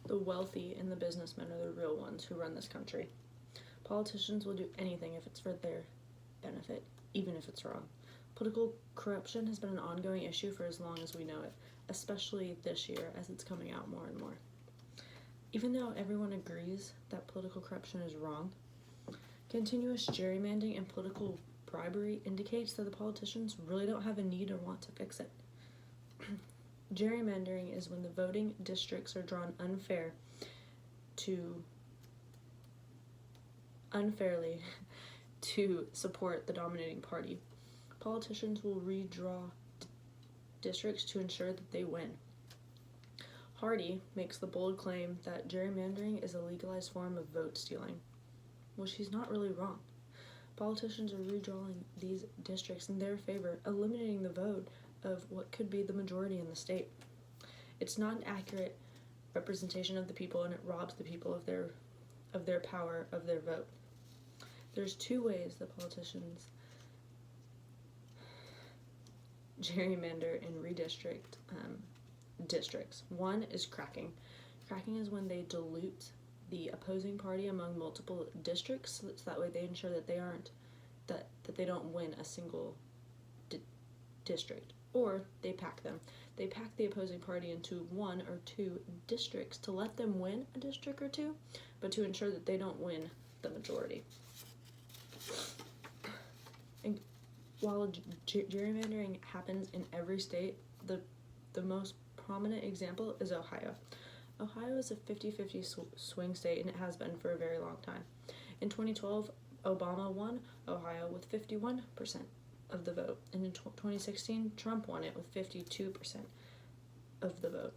The wealthy and the businessmen are the real ones who run this country. Politicians will do anything if it's for their benefit, even if it's wrong. Political corruption has been an ongoing issue for as long as we know it, especially this year as it's coming out more and more. Even though everyone agrees that political corruption is wrong, continuous gerrymandering and political bribery indicates that the politicians really don't have a need or want to fix it. Gerrymandering is when the voting districts are drawn unfairly to support the dominating party. Politicians will redraw districts to ensure that they win. Hardy makes the bold claim that gerrymandering is a legalized form of vote stealing. Well, she's not really wrong. Politicians are redrawing these districts in their favor, eliminating the vote of what could be the majority in the state. It's not an accurate representation of the people, and it robs the people of their power, of their vote. There's two ways that politicians gerrymander and redistrict districts. One is cracking. Cracking is when they dilute the opposing party among multiple districts, so that way they ensure that they don't win a single district. Or they pack them. They pack the opposing party into one or two districts to let them win a district or two, but to ensure that they don't win the majority. And while gerrymandering happens in every state, the most prominent example is Ohio. Ohio is a 50-50 swing state, and it has been for a very long time. In 2012, Obama won Ohio with 51% of the vote, and in 2016, Trump won it with 52% of the vote.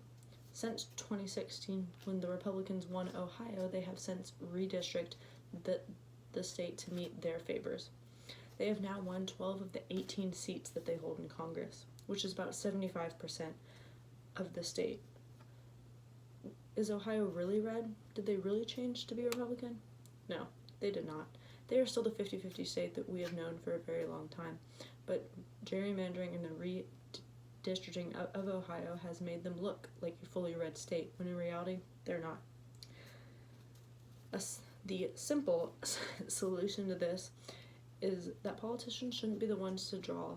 Since 2016, when the Republicans won Ohio, they have since redistricted the state to meet their favors. They have now won 12 of the 18 seats that they hold in Congress, which is about 75% of the state. Is Ohio really red? Did they really change to be Republican? No, they did not. They are still the 50-50 state that we have known for a very long time, but gerrymandering and the redistricting of Ohio has made them look like a fully red state, when in reality, they're not. The simple solution to this is that politicians shouldn't be the ones to draw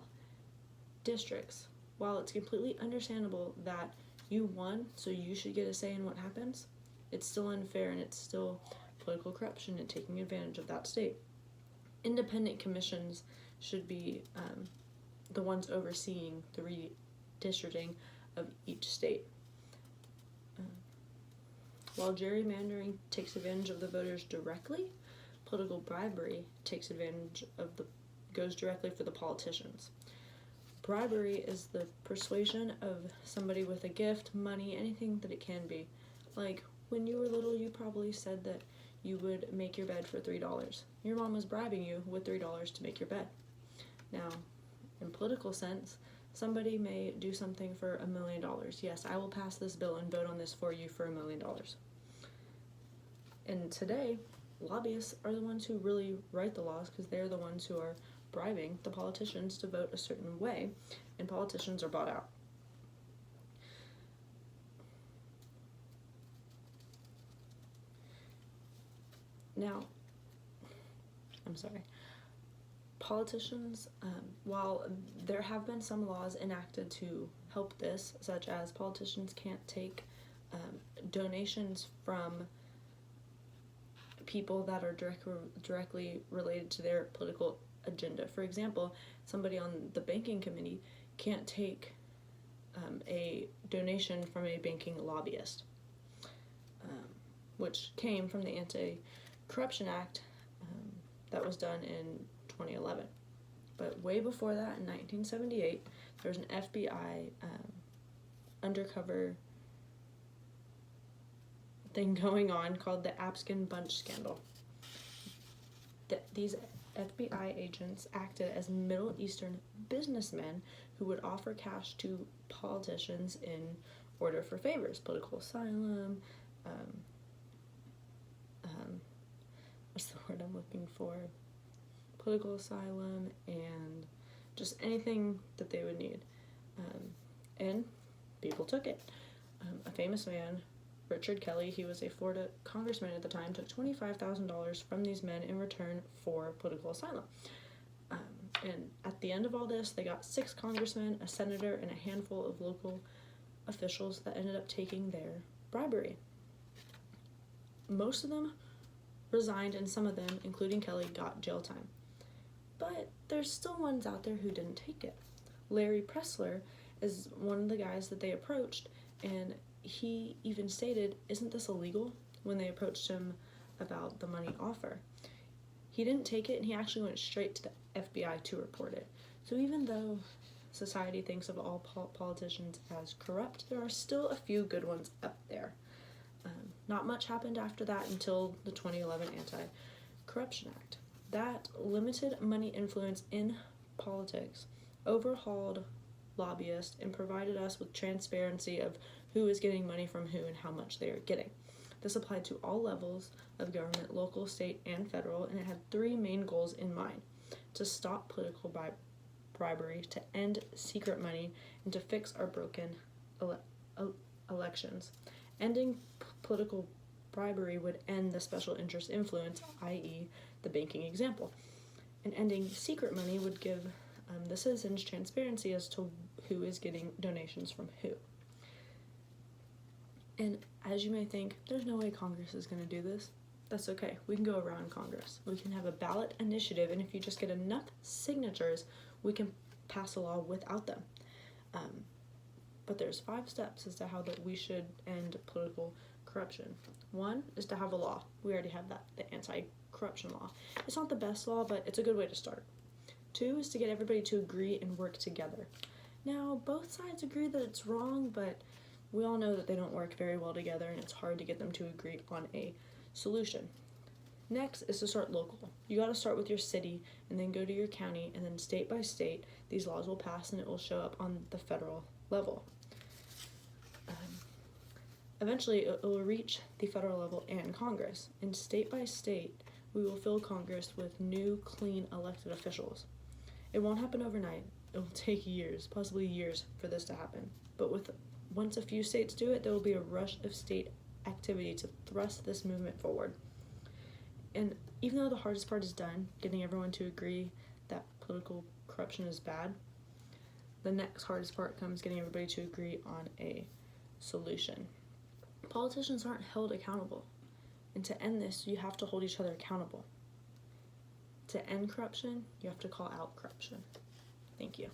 districts. While it's completely understandable that you won, so you should get a say in what happens, it's still unfair, and it's still political corruption and taking advantage of that state. Independent commissions should be the ones overseeing the redistricting of each state. While gerrymandering takes advantage of the voters directly, political bribery takes advantage goes directly for the politicians. Bribery is the persuasion of somebody with a gift, money, anything that it can be. Like, when you were little, you probably said that you would make your bed for $3. Your mom was bribing you with $3 to make your bed. Now, in political sense, somebody may do something for $1 million. Yes, I will pass this bill and vote on this for you for $1 million. And today, lobbyists are the ones who really write the laws, because they're the ones who are bribing the politicians to vote a certain way, and politicians are bought out. Now, politicians, while there have been some laws enacted to help this, such as politicians can't take donations from people that are directly related to their political agenda. For example, somebody on the banking committee can't take a donation from a banking lobbyist, which came from the Anti-Corruption Act that was done in 2011. But way before that, in 1978, there was an FBI undercover thing going on called the Abscon Bunch Scandal. These FBI agents acted as Middle Eastern businessmen who would offer cash to politicians in order for favors, political asylum, what's the word I'm looking for? Political asylum, and just anything that they would need. And people took it. A famous man Richard Kelly, he was a Florida congressman at the time, took $25,000 from these men in return for political asylum. And at the end of all this, they got 6 congressmen, a senator, and a handful of local officials that ended up taking their bribery. Most of them resigned, and some of them, including Kelly, got jail time. But there's still ones out there who didn't take it. Larry Pressler is one of the guys that they approached, and he even stated, "Isn't this illegal?" when they approached him about the money offer. He didn't take it, and he actually went straight to the FBI to report it. So even though society thinks of all politicians as corrupt, there are still a few good ones up there. Not much happened after that until the 2011 Anti-Corruption Act. That limited money influence in politics, overhauled lobbyists, and provided us with transparency of who is getting money from who and how much they are getting. This applied to all levels of government, local, state, and federal, and it had 3 main goals in mind: to stop political bribery, to end secret money, and to fix our broken elections. Ending political bribery would end the special interest influence, i.e., the banking example. And ending secret money would give the citizens transparency as to who is getting donations from who. And as you may think, there's no way Congress is going to do this. That's okay. We can go around Congress. We can have a ballot initiative, and if you just get enough signatures, we can pass a law without them. But there's 5 steps as to how that we should end political corruption. 1 is to have a law. We already have that, the anti-corruption law. It's not the best law, but it's a good way to start. 2 is to get everybody to agree and work together. Now, both sides agree that it's wrong, but we all know that they don't work very well together, and it's hard to get them to agree on a solution. Next is to start local. You got to start with your city, and then go to your county, and then state by state, these laws will pass, and it will show up on the federal level. Eventually, it will reach the federal level and Congress, and state by state, we will fill Congress with new, clean, elected officials. It won't happen overnight. It will take years, possibly years, for this to happen. But once a few states do it, there will be a rush of state activity to thrust this movement forward. And even though the hardest part is done, getting everyone to agree that political corruption is bad, the next hardest part comes getting everybody to agree on a solution. Politicians aren't held accountable, and to end this, you have to hold each other accountable. To end corruption, you have to call out corruption. Thank you.